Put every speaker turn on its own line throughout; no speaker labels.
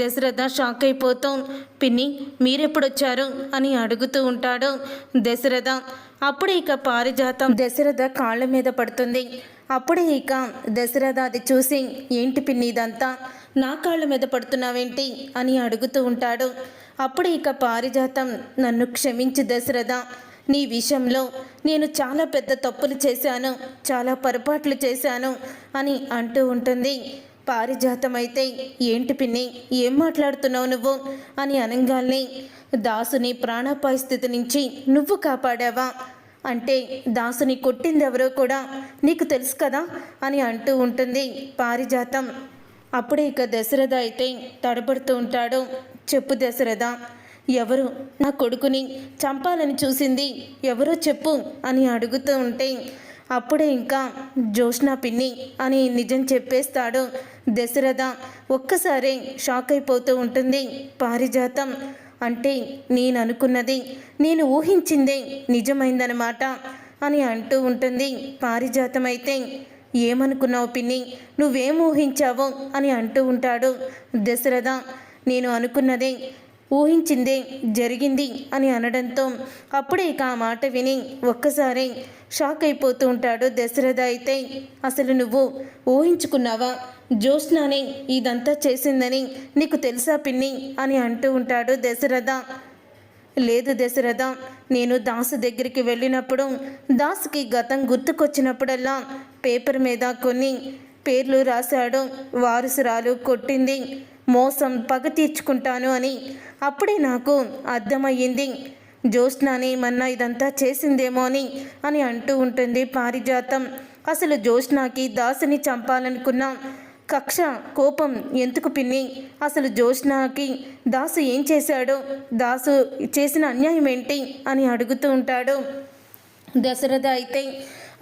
Dasharatha shock అయిపోతూ పిన్ని మీరెప్పుడొచ్చారు అని అడుగుతూ ఉంటాడు దశరథ. అప్పుడే ఇక పారిజాతం దశరథ కాళ్ళ మీద పడుతుంది. అప్పుడే ఇక దశరథ అది చూసి ఏంటి పిన్ని ఇదంతా, నా కాళ్ళ మీద పడుతున్నావేంటి అని అడుగుతూ ఉంటాడు. అప్పుడే ఇక పారిజాతం నన్ను క్షమించు దశరథ, నీ విషయంలో నేను చాలా పెద్ద తప్పులు చేశాను, చాలా పొరపాట్లు చేశాను అని అంటూ ఉంటుంది. పారిజాతం అయితే ఏంటి పిన్ని ఏం మాట్లాడుతున్నావు నువ్వు అని అనగానే, దాసుని ప్రాణాపాయ స్థితి నుంచి నువ్వు కాపాడావా, అంటే దాసుని కొట్టిందెవరో కూడా నీకు తెలుసు కదా అని అంటూ ఉంటుంది పారిజాతం. అప్పుడే ఇక దశరథ అయితే తడబడుతూ ఉంటాడు. చెప్పు దశరథ, ఎవరు నా కొడుకుని చంపాలని చూసింది ఎవరో చెప్పు అని అడుగుతూ ఉంటే, అప్పుడే ఇంకా జోష్నా పిన్ని అని నిజం చెప్పేస్తాడు దశరథ. ఒక్కసారి షాక్ అయిపోతూ ఉంటుంది పారిజాతం. అంటే నేను అనుకున్నది, నేను ఊహించిందే నిజమైందనమాట అని అంటూ ఉంటుంది పారిజాతం. అయితే ఏమనుకున్నావు పిన్ని, నువ్వేం ఊహించావో అని అంటూ ఉంటాడు దశరథ. నేను అనుకున్నదే, ఊహించిందే జరిగింది అని అనడంతో అప్పుడే ఇక ఆ మాట విని ఒక్కసారి షాక్ అయిపోతూ ఉంటాడు దశరథ. అయితే అసలు నువ్వు ఊహించుకున్నావా జ్యోత్స్నానే ఇదంతా చేసిందని నీకు తెలుసా పిన్ని అని అంటూ ఉంటాడు దశరథ. లేదు దశరథ, నేను దాసు దగ్గరికి వెళ్ళినప్పుడు దాసుకి గతం గుర్తుకొచ్చినప్పుడల్లా పేపర్ మీద కొన్ని పేర్లు రాశాడు. వారసురాలు కొట్టింది, మోసం పగ తీర్చుకుంటాను అని. అప్పుడే నాకు అర్థమయ్యింది జ్యోత్స్నాని మన్నా ఇదంతా చేసిందేమో అని అంటూ ఉంటుంది పారిజాతం. అసలు జ్యోత్స్నాకి దాసుని చంపాలనుకున్నా కక్ష కోపం ఎందుకు పిన్ని, అసలు జ్యోత్స్నాకి దాసు ఏం చేశాడో, దాసు చేసిన అన్యాయం ఏంటి అని అడుగుతూ ఉంటాడు దశరథ. అయితే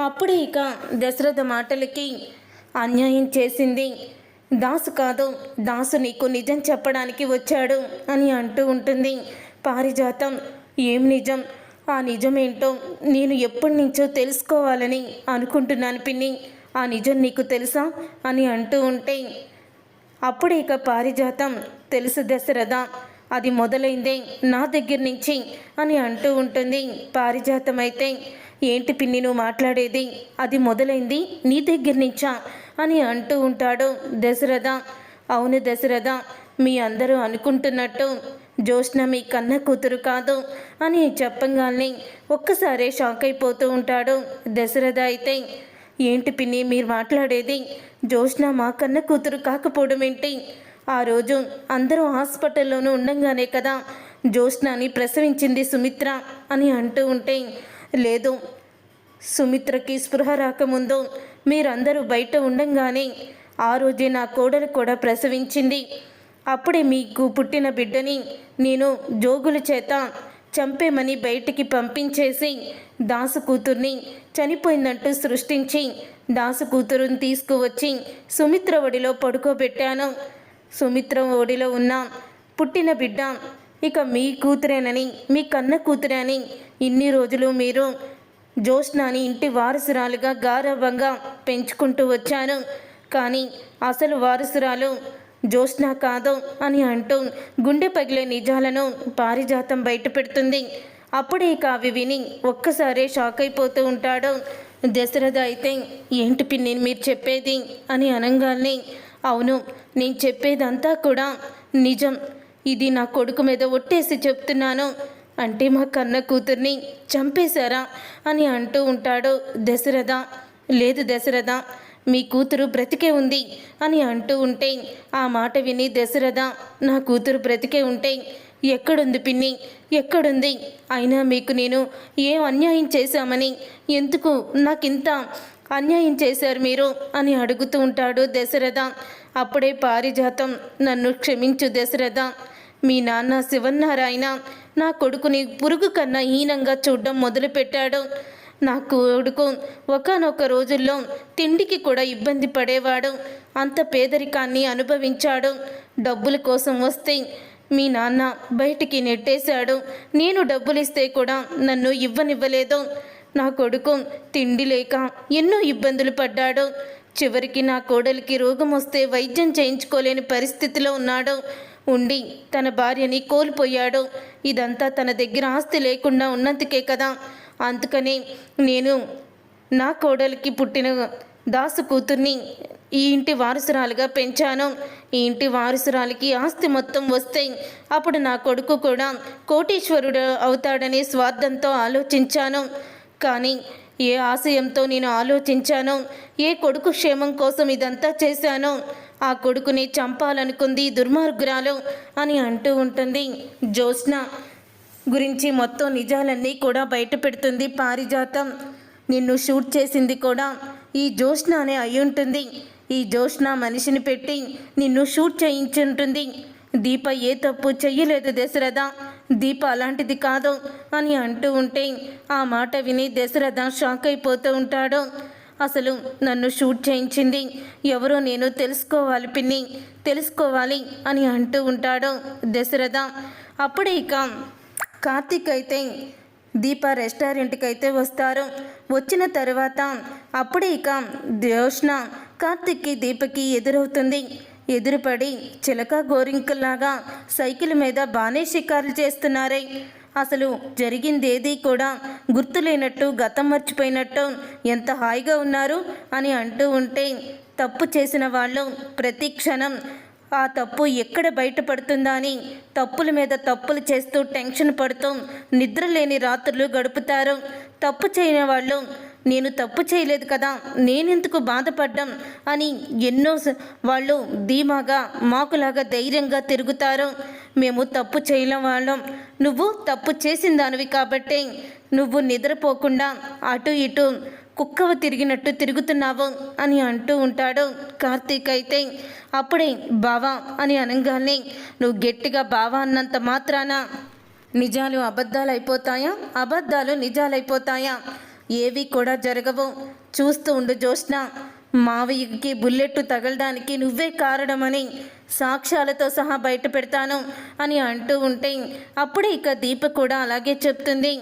అప్పుడే ఇక దశరథ మాటలకి అన్యాయం చేసింది దాసు కాదు, దాసు నీకు నిజం చెప్పడానికి వచ్చాడు అని అంటూ ఉంటుంది పారిజాతం. ఏం నిజం, ఆ నిజమేంటో నేను ఎప్పటి నుంచో తెలుసుకోవాలని అనుకుంటున్నాను పిన్ని, ఆ నిజం నీకు తెలుసా అని అంటూ ఉంటే, అప్పుడే ఇక పారిజాతం తెలుసు దశరథ, అది మొదలైందే నా దగ్గర నుంచి అని అంటూ ఉంటుంది పారిజాతం. అయితే ఏంటి పిన్ని నువ్వు మాట్లాడేది, అది మొదలైంది నీ దగ్గర నుంచా అని అంటూ ఉంటాడు దశరథ. అవును దశరథ, మీ అందరూ అనుకుంటున్నట్టు జ్యోత్స్న మీ కన్న కూతురు కాదు అని చెప్పంగానే ఒక్కసారే షాక్ అయిపోతూ ఉంటాడు దశరథ. అయితే ఏంటి పిన్ని మీరు మాట్లాడేది, జ్యోత్స్న మా కన్న కూతురు కాకపోవడం ఏంటి, ఆ రోజు అందరూ హాస్పిటల్లోనూ ఉండంగానే కదా జ్యోత్స్నాని ప్రసవించింది సుమిత్ర అని అంటూ ఉంటే, లేదు సుమిత్రకి స్పృహ రాకముందు మీరందరూ బయట ఉండంగానే ఆ రోజే నా కోడలు కూడా ప్రసవించింది. అప్పుడే మీకు పుట్టిన బిడ్డని నేను జోగుల చేత చంపేమని బయటికి పంపించేసి దాసు కూతుర్ని చనిపోయిందంటూ సృష్టించి దాసు కూతురుని తీసుకువచ్చి సుమిత్ర ఒడిలో పడుకోబెట్టాను. సుమిత్ర ఒడిలో ఉన్న పుట్టిన బిడ్డ ఇక మీ కూతురేనని, మీ కన్న కూతురే అని ఇన్ని రోజులు మీరు జ్యోత్స్నాని ఇంటి వారసురాలుగా గారవంగా పెంచుకుంటూ వచ్చాను. కానీ అసలు వారసురాలు జ్యోత్స్న కాదు అని అంటూ గుండె పగిలే నిజాలను పారిజాతం బయట పెడుతుంది. అప్పుడే ఇక అవి విని ఒక్కసారే షాక్ అయిపోతూ ఉంటాడు దశరథ. అయితే ఏంటి పిన్ని మీరు చెప్పేది అని అనగానే, అవును నేను చెప్పేదంతా కూడా నిజం, ఇది నా కొడుకు మీద ఒట్టేసి చెప్తున్నాను, అంటే మా కన్న కూతుర్ని చంపేశారా అని అంటూ ఉంటాడు దశరథ. లేదు దశరథ, మీ కూతురు బ్రతికే ఉంది అని అంటూ ఉంటే, ఆ మాట విని దశరథ, నా కూతురు బ్రతికే ఉంటే ఎక్కడుంది పిన్ని, ఎక్కడుంది, అయినా మీకు నేను ఏం అన్యాయం చేశామని, ఎందుకు నాకింత అన్యాయం చేశారు మీరు అని అడుగుతూ ఉంటాడు దశరథ. అప్పుడే పారిజాతం నన్ను క్షమించు దశరథ, మీ నాన్న శివన్నారాయణ నా కొడుకుని పురుగు కన్నా హీనంగా చూడడం మొదలుపెట్టాడు. నా కొడుకు ఒకానొక రోజుల్లో తిండికి కూడా ఇబ్బంది పడేవాడు, అంత పేదరికాన్ని అనుభవించాడు. డబ్బుల కోసం వస్తే మీ నాన్న బయటికి నెట్టేశాడు, నేను డబ్బులిస్తే కూడా నన్ను ఇవ్వనివ్వలేదు. నా కొడుకు తిండి లేక ఎన్నో ఇబ్బందులు పడ్డాడు. చివరికి నా కోడలికి రోగం వస్తే వైద్యం చేయించుకోలేని పరిస్థితిలో ఉన్నాడు. ఉండి తన భార్యని కోల్పోయాడు. ఇదంతా తన దగ్గర ఆస్తి లేకుండా ఉన్నందుకే కదా. అందుకనే నేను నా కోడలికి పుట్టిన దాసు కూతుర్ని ఈ ఇంటి వారసురాలుగా పెంచాను. ఈ ఇంటి వారసురాలికి ఆస్తి మొత్తం వస్తే అప్పుడు నా కొడుకు కూడా కోటీశ్వరుడు అవుతాడనే స్వార్థంతో ఆలోచించాను. కానీ ఏ ఆశయంతో నేను ఆలోచించాను, ఏ కొడుకు క్షేమం కోసం ఇదంతా చేశాను, ఆ కొడుకుని చంపాలనుకుంది దుర్మార్గురాలు అని అంటూ ఉంటుంది. జ్యోత్స్న గురించి మొత్తం నిజాలన్నీ కూడా బయట పెడుతుంది పారిజాతం. నిన్ను షూట్ చేసింది కూడా ఈ జ్యోత్స్ననే అయి ఉంటుంది. ఈ జ్యోత్స్న మనిషిని పెట్టి నిన్ను షూట్ చేయించుంటుంది. దీప ఏ తప్పు చెయ్యలేదు దశరథ, దీప అలాంటిది కాదు అని అంటూ ఉంటే ఆ మాట విని దశరథ షాక్ అయిపోతూ ఉంటాడు. అసలు నన్ను షూట్ చేయించింది ఎవరో నేను తెలుసుకోవాలి పిన్ని, తెలుసుకోవాలి అని అంటూ ఉంటాడు దశరథ. అప్పుడే ఇక కార్తీక్ అయితే దీప రెస్టారెంట్కి అయితే వస్తారు. వచ్చిన తర్వాత అప్పుడే ఇక జ్యోత్స్న కార్తీక్కి దీపకి ఎదురవుతుంది. ఎదురుపడి చిలక గోరింకల్లాగా సైకిల్ మీద బాగానే షికారులు చేస్తున్నారే. అసలు జరిగిందేది కూడా గుర్తులేనట్టు, గతం మర్చిపోయినట్టు ఎంత హాయిగా ఉన్నారు అని అంటూ ఉంటే తప్పు చేసిన వాళ్ళు ప్రతి క్షణం ఆ తప్పు ఎక్కడ బయటపడుతుందా అని తప్పుల మీద తప్పులు చేస్తూ టెన్షన్ పడుతూ నిద్రలేని రాత్రులు గడుపుతారు. తప్పు చేయని వాళ్ళు నేను తప్పు చేయలేదు కదా, నేనెందుకు బాధపడ్డం అని ఎన్నో వాళ్ళు ధీమాగా మాకులాగా ధైర్యంగా తిరుగుతారు. మేము తప్పు చేయలేం వాళ్ళం, నువ్వు తప్పు చేసిన దానివి కాబట్టి నువ్వు నిద్రపోకుండా అటు ఇటు కుక్కవ తిరిగినట్టు తిరుగుతున్నావు అని అంటూ ఉంటాడు కార్తీక్. అయితే అప్పుడే బావా అని అనగానే నువ్వు గట్టిగా బావా అన్నంత మాత్రాన నిజాలు అబద్ధాలు అయిపోతాయా, అబద్ధాలు నిజాలైపోతాయా? ఏవి కూడా జరగవు. చూస్తూ ఉండు జ్యోత్స్న, మావయ్యకి బుల్లెట్ తగలడానికి నువ్వే కారణమని సాక్ష్యాలతో సహా బయట పెడతాను అని అంటూ ఉంటే అప్పుడే ఇక దీప కూడా అలాగే చెప్తుంది.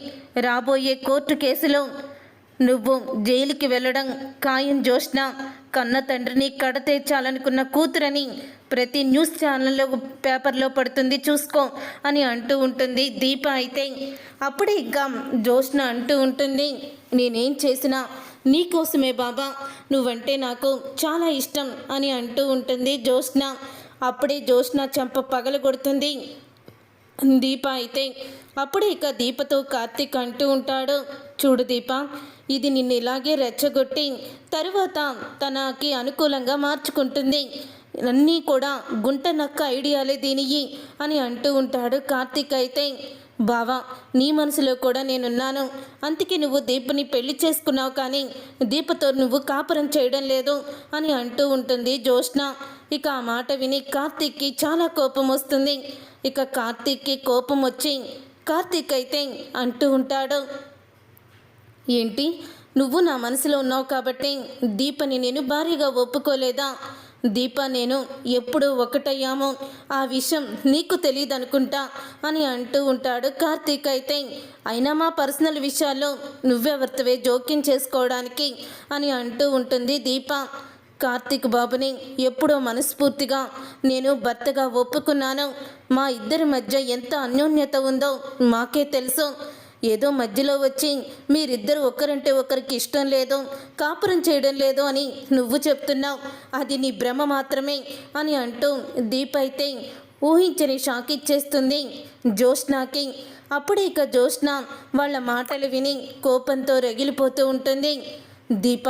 రాబోయే కోర్టు కేసులో నువ్వు జైలుకి వెళ్ళడం ఖాయం జ్యోత్స్న. కన్న తండ్రిని కడతీర్చాలనుకున్న కూతురని ప్రతి న్యూస్ ఛానల్లో పేపర్లో పడుతుంది, చూసుకో అని అంటూ ఉంటుంది దీప. అయితే అప్పుడే ఇంకా జ్యోత్స్న అంటూ ఉంటుంది, నేనేం చేసినా నీకోసమే బాబా, నువ్వంటే నాకు చాలా ఇష్టం అని అంటూ ఉంటుంది జ్యోత్స్న. అప్పుడే జ్యోత్స్న చెంప పగలగొడుతుంది దీప. అయితే అప్పుడే ఇక దీపతో కార్తీక్ అంటూ ఉంటాడు, చూడు దీప, ఇది నిన్ను ఇలాగే రెచ్చగొట్టి తరువాత తనకి అనుకూలంగా మార్చుకుంటుంది. అన్నీ కూడా గుంట నక్క ఐడియాలే దీనియి అని అంటూ ఉంటాడు కార్తీక్. అయితే బావా, నీ మనసులో కూడా నేనున్నాను, అందుకే నువ్వు దీపని పెళ్లి చేసుకున్నావు, కానీ దీపతో నువ్వు కాపురం చేయడం లేదు అని అంటూ ఉంటుంది జ్యోత్స్న. ఇక ఆ మాట విని కార్తీక్కి చాలా కోపం వస్తుంది. ఇక కార్తీక్కి కోపం వచ్చి కార్తీక్ అయితే అంటూ ఉంటాడు, ఏంటి నువ్వు నా మనసులో ఉన్నావు కాబట్టి దీపని నేను భారీగా ఒప్పుకోలేదా? దీప నేను ఎప్పుడు ఒకటయ్యామో ఆ విషయం నీకు తెలియదు అనుకుంటా అని అంటూ ఉంటాడు కార్తీక్. అయితే అయినా మా పర్సనల్ విషయాల్లో నువ్వెవరితోవే జోక్యం చేసుకోవడానికి అని అంటూ ఉంటుంది దీప. కార్తీక్ బాబుని ఎప్పుడో మనస్ఫూర్తిగా నేను భర్తగా ఒప్పుకున్నాను. మా ఇద్దరి మధ్య ఎంత అన్యోన్యత ఉందో మాకే తెలుసు. ఏదో మధ్యలో వచ్చి మీరిద్దరు ఒకరంటే ఒకరికి ఇష్టం లేదు, కాపురం చేయడం లేదు అని నువ్వు చెప్తున్నావు, అది నీ భ్రమ మాత్రమే అని అంటూ దీప అయితే ఊహించని షాక్ ఇచ్చేస్తుంది జ్యోత్స్నకి. అప్పుడే ఇక జ్యోత్స్న వాళ్ళ మాటలు విని కోపంతో రగిలిపోతూ ఉంటుంది. దీప,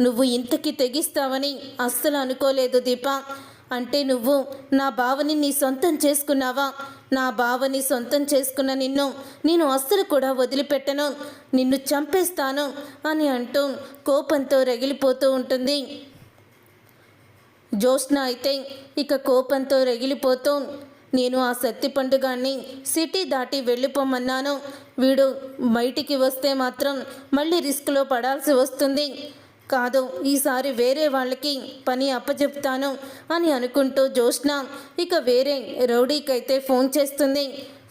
నువ్వు ఇంతకి తెగిస్తావని అస్సలు అనుకోలేదు దీప. అంటే నువ్వు నా బావని నీ సొంతం చేసుకున్నావా? నా బావని సొంతం చేసుకున్న నిన్ను నేను అస్సలు కూడా వదిలిపెట్టను, నిన్ను చంపేస్తాను అని అంటూ కోపంతో రగిలిపోతూ ఉంటుంది జ్యోత్స్న. అయితే ఇక కోపంతో రగిలిపోతూ, నేను ఆ సత్తి గాన్ని సిటీ దాటి వెళ్ళిపోమన్నాను, వీడు బయటికి వస్తే మాత్రం మళ్ళీ రిస్క్లో పడాల్సి వస్తుంది, కాదు ఈసారి వేరే వాళ్ళకి పని అప్పచెప్తాను అని అనుకుంటూ జ్యోత్స్న ఇక వేరే రౌడీకైతే ఫోన్ చేస్తుంది.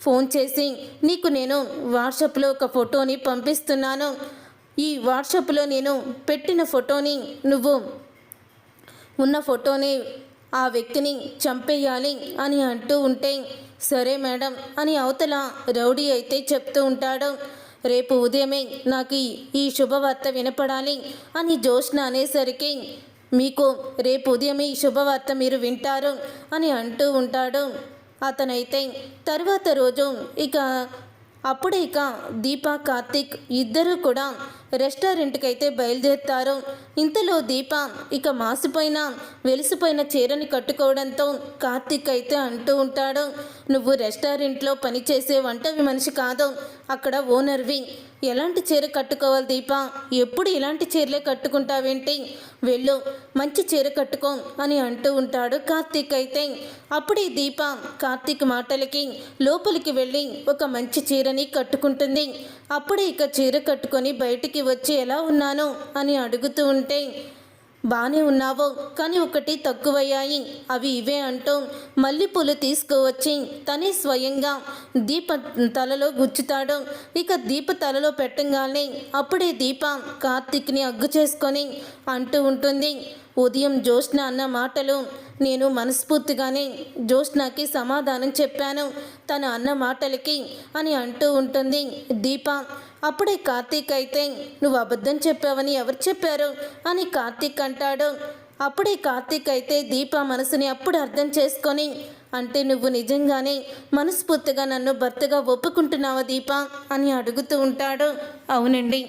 ఫోన్ చేసి, నీకు నేను వాట్సాప్లో ఒక ఫోటోని పంపిస్తున్నాను, ఈ వాట్సాప్లో నేను పెట్టిన ఫోటోని నువ్వు ఉన్న ఫోటోని ఆ వ్యక్తిని చంపేయాలి అని అంటూ ఉంటే, సరే మేడం అని అవతల రౌడీ అయితే చెప్తూ ఉంటాడు. రేపు ఉదయమే నాకు ఈ శుభవార్త వినపడాలి అని జోష్న అనేసరికి, మీకు రేపు ఉదయమే ఈ శుభవార్త మీరు వింటారు అని అంటూ ఉంటాడు. అతనైతే తర్వాత రోజు అప్పుడే దీప కార్తీక్ ఇద్దరూ కూడా రెస్టారెంట్కి అయితే బయలుదేరుతారు. ఇంతలో దీప మాసిపోయిన వెలిసిపోయిన చీరని కట్టుకోవడంతో కార్తీక్ అయితే అంటూ ఉంటాడు, నువ్వు రెస్టారెంట్లో పనిచేసే వంటవి మనిషి కాదు, అక్కడ ఓనర్వి. ఎలాంటి చీర కట్టుకోవాలి దీప, ఎప్పుడు ఇలాంటి చీరలే కట్టుకుంటావేంటి, వెళ్ళు మంచి చీర కట్టుకో అని అంటూ ఉంటాడు కార్తీక్ అయితే. అప్పుడే దీప కార్తీక్ మాటలకి లోపలికి వెళ్ళి ఒక మంచి చీరని కట్టుకుంటుంది. అప్పుడే చీర కట్టుకొని బయటికి వచ్చి ఎలా ఉన్నాను అని అడుగుతూ ఉంటే, బానే ఉన్నావు కానీ ఒకటి తక్కువయ్యాయి, అవి ఇవే అంటూ మల్లెపూలు తీసుకువచ్చి తనే స్వయంగా దీప తలలో గుచ్చుతాడు. దీప తలలో పెట్టంగానే అప్పుడే దీప కార్తీక్ని అగ్గు చేసుకొని అంటూ ఉంటుంది, ఉదయం జోష్న అన్న మాటలు నేను మనస్ఫూర్తిగానే జోష్నకి సమాధానం చెప్పాను తను అన్న మాటలకి అని అంటూ ఉంటుంది దీప. అప్పుడే కార్తీక్ అయితే, నువ్వు అబద్ధం చెప్పావని ఎవరు చెప్పారు అని కార్తీక్ అంటాడు. అప్పుడే కార్తీక్ అయితే దీప మనసుని అప్పుడు అర్థం చేసుకొని, అంటే నువ్వు నిజంగానే మనస్ఫూర్తిగా నన్ను భర్తగా ఒప్పుకుంటున్నావా దీప అని అడుగుతూ ఉంటాడు. అవునండి,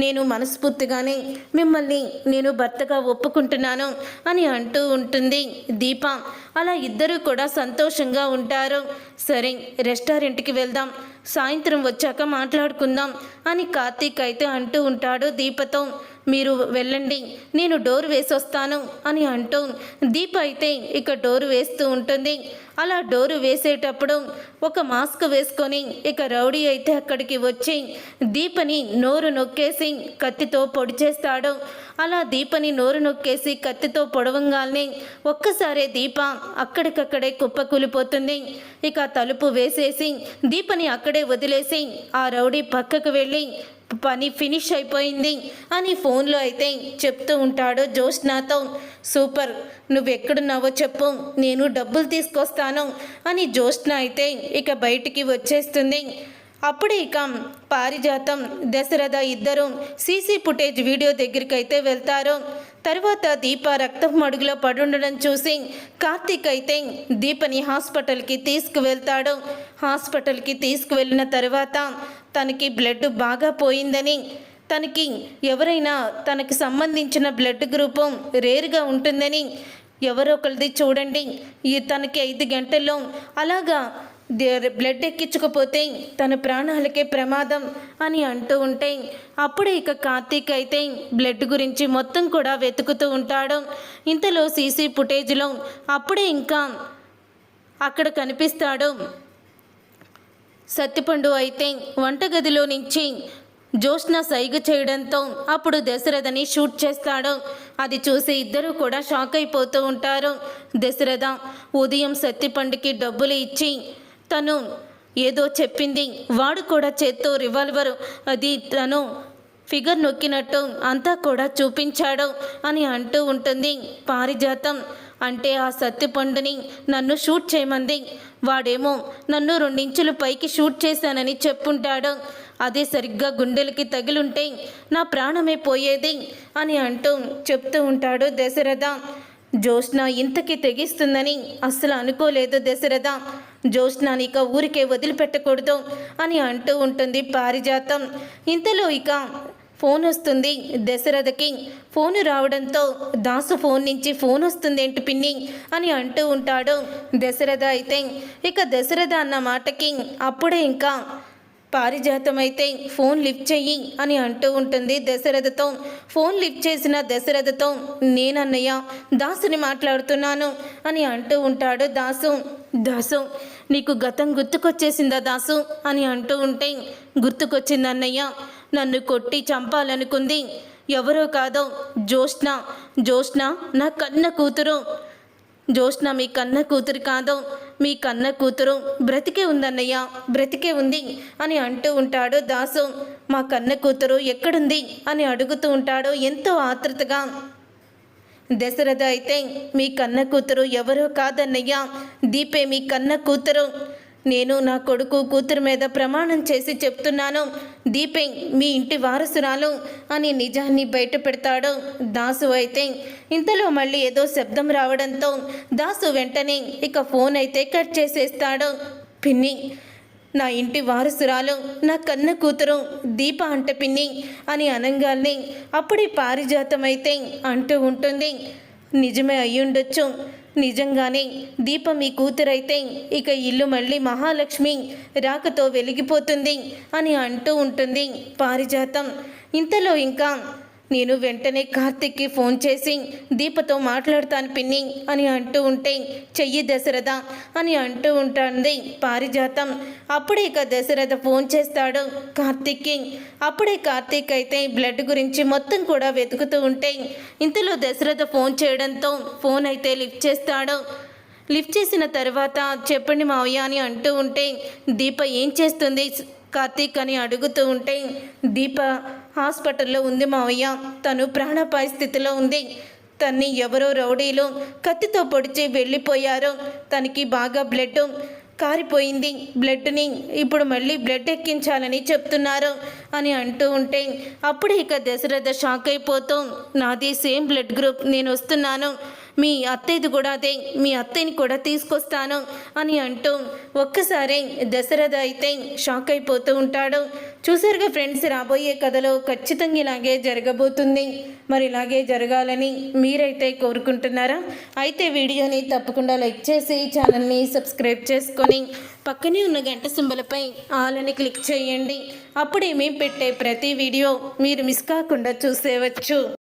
నేను మనస్ఫూర్తిగానే మిమ్మల్ని నేను భర్తగా ఒప్పుకుంటున్నాను అని అంటూ ఉంటుంది దీప. అలా ఇద్దరూ కూడా సంతోషంగా ఉంటారు. సరే రెస్టారెంట్కి వెళ్దాం, సాయంత్రం వచ్చాక మాట్లాడుకుందాం అని కార్తీక్ అయితే అంటూ ఉంటాడు దీపతో. మీరు వెళ్ళండి, నేను డోర్ వేసొస్తాను అని అంటూ దీప అయితే డోరు వేస్తూ ఉంటుంది. అలా డోరు వేసేటప్పుడు ఒక మాస్క్ వేసుకొని రౌడీ అయితే అక్కడికి వచ్చి దీపని నోరు నొక్కేసి కత్తితో పొడి చేస్తాడు. అలా దీపని నోరు నొక్కేసి కత్తితో పొడవంగానే ఒక్కసారే దీప అక్కడికక్కడే కుప్పకూలిపోతుంది. తలుపు వేసేసి దీపని అక్కడే వదిలేసి ఆ రౌడీ పక్కకు వెళ్ళి పని ఫినిష్ అయిపోయింది అని ఫోన్లో అయితే చెప్తూ ఉంటాడు జోష్నాతో. సూపర్, నువ్వెక్కడున్నావో చెప్పు, నేను డబ్బులు తీసుకొస్తాను అని జోష్న అయితే బయటికి వచ్చేస్తుంది. అప్పుడే పారిజాతం దశరథ ఇద్దరు సీసీ ఫుటేజ్ వీడియో దగ్గరికి అయితే వెళ్తారు. తర్వాత దీప రక్తం మడుగులో పడుండడం చూసి కార్తీక్ అయితే దీపని హాస్పిటల్కి తీసుకువెళ్తాడు. హాస్పిటల్కి తీసుకువెళ్ళిన తర్వాత తనకి బ్లడ్ బాగా పోయిందని, తనకి ఎవరైనా తనకి సంబంధించిన బ్లడ్ గ్రూపు రేరుగా ఉంటుందని, ఎవరొకరిది చూడండి తనకి 5 గంటల్లో అలాగా బ్లడ్ ఎక్కించకపోతే తన ప్రాణాలకే ప్రమాదం అని అంటూ ఉంటే, అప్పుడే కార్తీక్ అయితే బ్లడ్ గురించి మొత్తం కూడా వెతుకుతూ ఉంటాడు. ఇంతలో సీసీ ఫుటేజ్లో అప్పుడే అక్కడ కనిపిస్తాడు సత్తిపండు అయితే వంటగదిలో నుంచి జోష్న సైగ చేయడంతో అప్పుడు దశరథని షూట్ చేస్తాడు. అది చూసి ఇద్దరూ కూడా షాక్ అయిపోతూ ఉంటారు. దశరథ ఉదయం సత్తిపండుకి డబ్బులు ఇచ్చి తను ఏదో చెప్పింది, వాడు కూడా చేత్తో రివాల్వర్ అది తను ఫిగర్ నొక్కినట్టు అంతా కూడా చూపించాడు అని అంటూ ఉంటుంది పారిజాతం. అంటే ఆ సత్తిపండుని నన్ను షూట్ చేయమంది, వాడేమో నన్ను 2 ఇంచులు పైకి షూట్ చేశానని చెప్పుంటాడు, అదే సరిగ్గా గుండెలకి తగిలుంటే నా ప్రాణమే పోయేది అని అంటూ చెప్తూ ఉంటాడు దశరథ. జోష్న ఇంతకీ తెగిస్తుందని అస్సలు అనుకోలేదు దశరథ. జోష్న ఊరికే వదిలిపెట్టకూడదు అని అంటూ ఉంటుంది పారిజాతం. ఇంతలో ఫోన్ వస్తుంది దశరథకి. ఫోను రావడంతో దాసు ఫోన్ నుంచి ఫోన్ వస్తుందేంటి పిన్ని అని అంటూ ఉంటాడు దశరథ అయితే. దశరథ అన్న మాటకి అప్పుడే పారిజాతం అయితే ఫోన్ లిఫ్ట్ చెయ్యి అని అంటూ ఉంటుంది దశరథతో. ఫోన్ లిఫ్ట్ చేసిన దశరథతో, నేనన్నయ్య దాసుని మాట్లాడుతున్నాను అని అంటూ ఉంటాడు దాసు. దాసు నీకు గతం గుర్తుకొచ్చేసిందా దాసు అని అంటూ ఉంటే, గుర్తుకొచ్చింది అన్నయ్య, నన్ను కొట్టి చంపాలనుకుంది ఎవరో కాదో జోష్న. జోష్న నా కన్న కూతురు. జోష్న మీ కన్న కూతురు కాదు, మీ కన్న కూతురు బ్రతికే ఉందన్నయ్య, బ్రతికే ఉంది అని అంటూ ఉంటాడు దాసు. మా కన్న కూతురు ఎక్కడుంది అని అడుగుతూ ఉంటాడు ఎంతో ఆతృతగా. దశరథ అయితే మీ కన్న కూతురు ఎవరో కాదన్నయ్య, దీపే మీ కన్న కూతురు. నేను నా కొడుకు కూతురు మీద ప్రమాణం చేసి చెప్తున్నాను, దీపే మీ ఇంటి వారసురాలు అని నిజాన్ని బయట పెడతాడు దాసు. అయితే ఇంతలో మళ్ళీ ఏదో శబ్దం రావడంతో దాసు వెంటనే ఇక ఫోన్ అయితే కట్ చేసేస్తాడు. పిన్ని, నా ఇంటి వారసురాలు, నా కన్న కూతురు దీప అంట పిన్ని అని అనంగాల్ని అప్పుడే పారిజాతం అయితే అంటూ ఉంటుంది, నిజమే అయ్యుండొచ్చు, నిజంగానే దీప మీ కూతురైతే ఇక ఇల్లు మళ్ళీ మహాలక్ష్మి రాకతో వెలిగిపోతుంది అని అంటూ ఉంటుంది పారిజాతం. ఇంతలో ఇంకా నేను వెంటనే కార్తిక్కి ఫోన్ చేసి దీపతో మాట్లాడతాను పిన్ని అని అంటూ ఉంటే, చెయ్యి దశరథ అని అంటూ ఉంటుంది పారిజాతం. అప్పుడే ఇక దశరథ ఫోన్ చేస్తాడు కార్తిక్కి. అప్పుడే కార్తిక్ అయితే బ్లడ్ గురించి మొత్తం కూడా వెతుకుతూ ఉంటే ఇంతలో దశరథ ఫోన్ చేయడంతో ఫోన్ అయితే లిఫ్ట్ చేస్తాడు. లిఫ్ట్ చేసిన తర్వాత చెప్పండి మావయ్య అని అంటూ ఉంటే, దీప ఏం చేస్తుంది కార్తీక్ అని అడుగుతూ ఉంటే, దీప హాస్పిటల్లో ఉంది మావయ్య, తను ప్రాణాపాయ స్థితిలో ఉంది. తన్ని ఎవరో రౌడీలు కత్తితో పొడిచి వెళ్ళిపోయారు. తనకి బాగా బ్లడ్ కారిపోయింది, బ్లడ్ని ఇప్పుడు మళ్ళీ బ్లడ్ ఎక్కించాలని చెప్తున్నారు అని అంటూ ఉంటే అప్పుడు ఇక దశరథ షాక్ అయిపోతూ, నాది సేమ్ బ్లడ్ గ్రూప్, నేను వస్తున్నాను, మీ అత్తయ్యది కూడా అదే, మీ అత్తయ్యని కూడా తీసుకొస్తాను అని అంటూ ఒక్కసారి దశరథ అయితే షాక్ అయిపోతూ ఉంటాడు. చూసారుగా ఫ్రెండ్స్, రాబోయే కథలో ఖచ్చితంగా ఇలాగే జరగబోతుంది. మరి ఇలాగే జరగాలని మీరైతే కోరుకుంటున్నారా? అయితే వీడియోని తప్పకుండా లైక్ చేసి ఛానల్ని సబ్స్క్రైబ్ చేసుకొని పక్కనే ఉన్న గంట సింబలపై ఆల్ అని క్లిక్ చేయండి. అప్పుడే మేము పెట్టే ప్రతి వీడియో మీరు మిస్ కాకుండా చూసేవచ్చు.